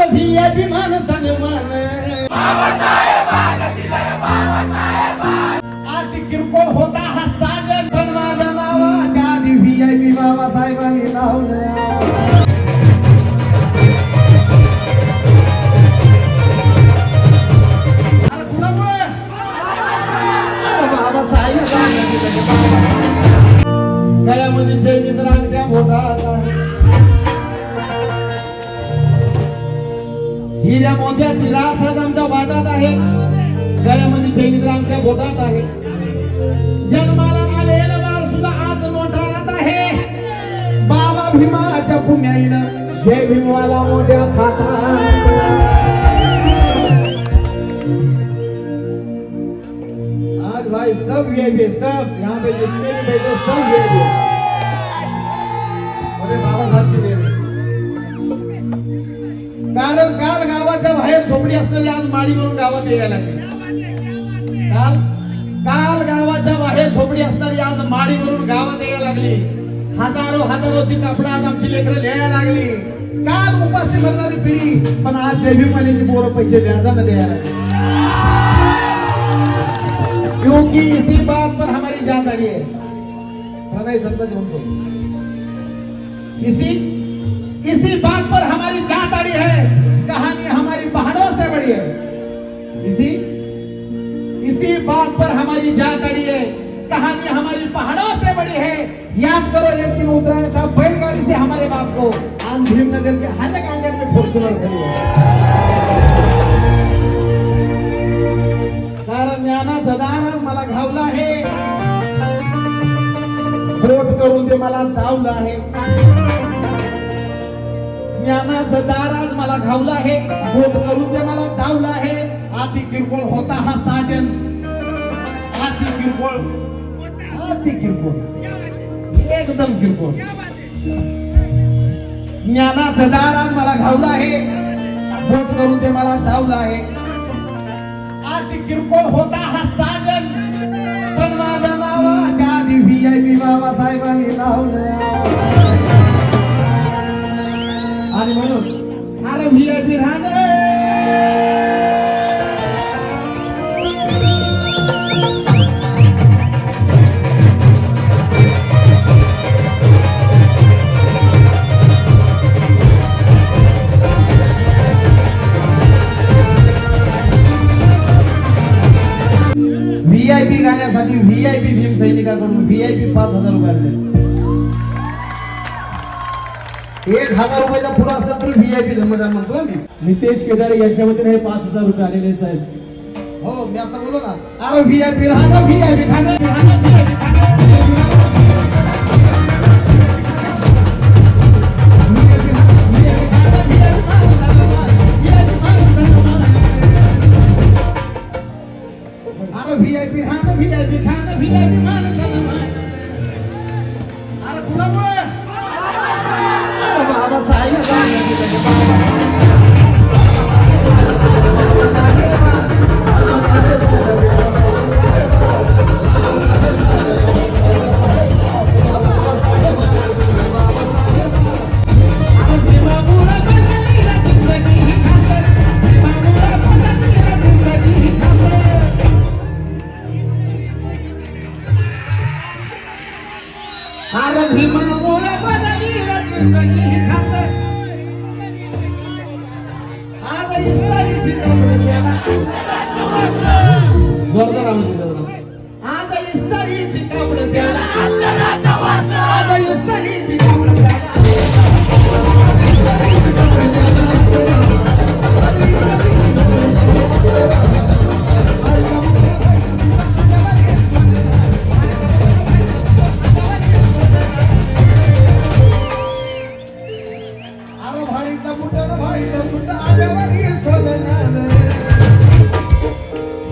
अभिमान सन्मान आधी किरकोळ होता हा साजन पण माझ्या नावाच्या आधी VIP बाबासाहेबांनी लावलं गळ्यामध्ये चैनीत रांगड्या बोटात हिऱ्या मोत्याची रास आज आमच्या वाटात आहे गळ्यामध्ये चैनीत रांगड्या बोटात आहे जन्माला आलेलं बाळ सुद्धा आज नोटात आहे बाबा भीमाच्या पुण्याईनं जय भीमवाला मोठ्या खातात आज भाई सब VIP सब यहाँ पे जितने भी बैठे सब VIP अरे बाबा साहब की देव कारण काल गावाच्या बाहेर झोपडी असलेली आज माळी म्हणून गावात यायला लागली काल गावाच्या बाहेर झोपडी असणारी आज माळी म्हणून गावात यायला लागली हजारोची कापडं आज आमची लेकरं लिहायला लागली काल उपाशी भरणारी पिढी पण आज जैविकवाल्याची पोरं पैसे व्याजानं द्यायला लागली क्योंकि इसी बात पर हमारी जान अड़ी है प्रणय संत जी उनको इसी बात पर हमारी जान अड़ी है कहानी हमारी पहाड़ों से बड़ी है इसी बात पर हमारी जान अड़ी है कहानी हमारी पहाड़ों से बड़ी है याद करो एक दिन उतराया था बैलगाड़ी से हमारे बाप को आज भीमनगर के हर एक आंगन में फॉर्च्यूनर खड़ी है कारण ज्ञानाचा दार मला घावला आहे बोट करून ते मला धावलं आहे ज्ञानाचं दार आज मला घावलं आहे बोट करून ते मला धावलं आहे आधी किरकोळ होता हा साजन आधी किरकोळ एकदम किरकोळ ज्ञानाचं दार आज मला घावलं आहे बोट करून ते मला धावलं आहे आधी किरकोळ होता हा साजन पण माझ्या नावाच्या आधी VIP बाबासाहेबांनी लावलं आणि म्हणून अरे VIP राहणार VIP गाण्यासाठी VIP भीम सैनिकाकडून VIP 5,000 रुपये दिले 1,000 रुपयाचा पुढा असेल तर VIP जमदार म्हणतो मी नितेश केदारे यांच्या वतीने हे 5,000 रुपये आलेले साहेब हो मी आता बोललो ना अरे VIP राहणार VIP खाणार VIP खाणं VIP मान सन्मान अरे कुणामुळे अरे बाबा साहेब भीमामुळे बदलली जिंदगी ही खास आज इस्तारीची कपडे द्याला जोरदार आज इस्तारीची कपडे द्याला आज इस्तारीची कपडे द्याला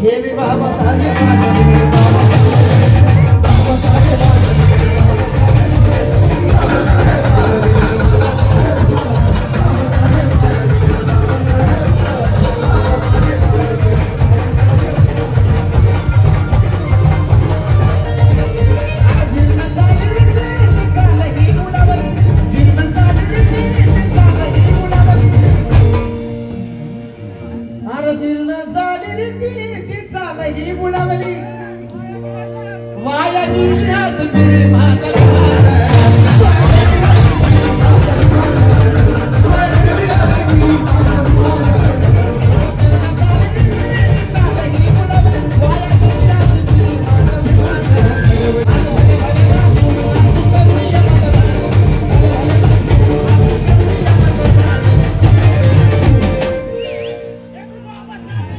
हे भी बाबा साहेब दुनियात मी माझा विमान.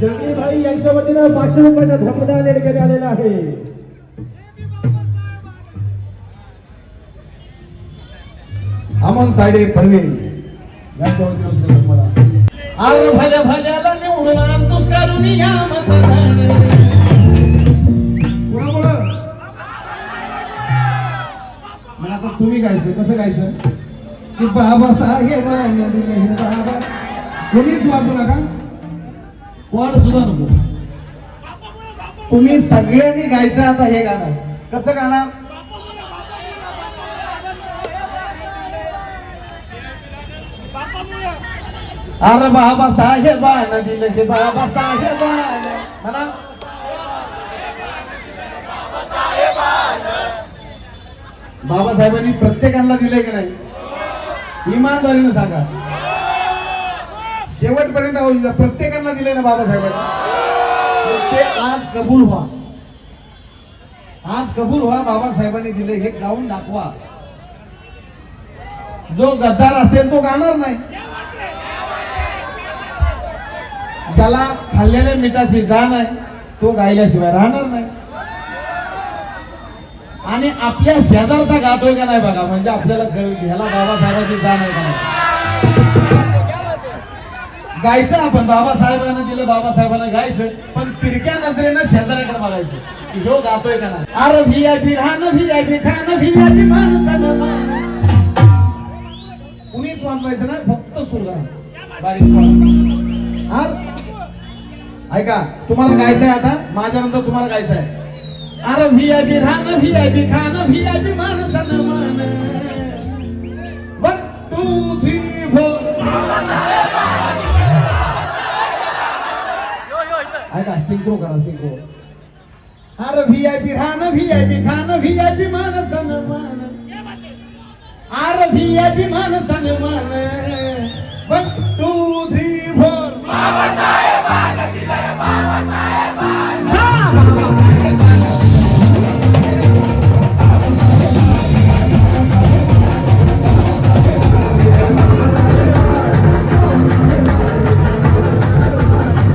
जंगली भाई यांच्या वतीनं 500 रुपयाचा धमदान देण्यात आलेला आहे. अमन तायडे पनवेल यांच्या वतीनं मला अरे भल्या भल्याला निवडून आणतोस करून या मतदान. कोणामुळं मग आता तुम्ही गायचं कसं गायचं की बाबा साहेब बाबा कोणीच वाजू नका कोण सुद्धा नको तुम्ही सगळ्यांनी गायचं आता हे गाणं कसं गाणं अरे बाबा साहेबान दिलं हे बाबा साहेबान म्हणा बाबासाहेबांनी प्रत्येकाला दिलंय की नाही इमानदारीने सांगा शेवटपर्यंत आवाज प्रत्येकाला दिलंय ना बाबासाहेबांनी ते आज कबूल व्हा आज कबूल व्हा बाबासाहेबांनी दिले हे गाऊन दाखवा जो गद्दार असेल तो गाणार नाही ज्याला खाल्लेल्या मिठाची जाण आहे तो गायल्याशिवाय राहणार नाही आणि आपल्या शेजारचा गातोय का नाही बघा म्हणजे आपल्याला ह्याला बाबासाहेबांची जाण आहे का नाही गायचं आपण बाबासाहेबांना दिलं बाबासाहेबांना गायचं पण तिरक्या नजरेनं शेजाऱ्याकडे बघायचं ह्यो गातोय का नाही अरे व्हीआयपी राहणं व्हीआयपी खाणं व्हीआयपी माणसानं कुणीच वाजवायचं नाही फक्त सुरू बारीक ऐका तुम्हाला गायचंय आता माझ्यानंतर तुम्हाला गायचंय अरे व्हीआयपी राहणं व्हीआयपी खाणं व्हीआयपी माणसानं मान 1 2 3 4 ऐका सिंक्रो करा सिंक्रो अरे व्हीआयपी राहणं व्हीआयपी खाणं व्हीआयपी माणसानं मान अरे व्हीआयपी माणसानं मान 1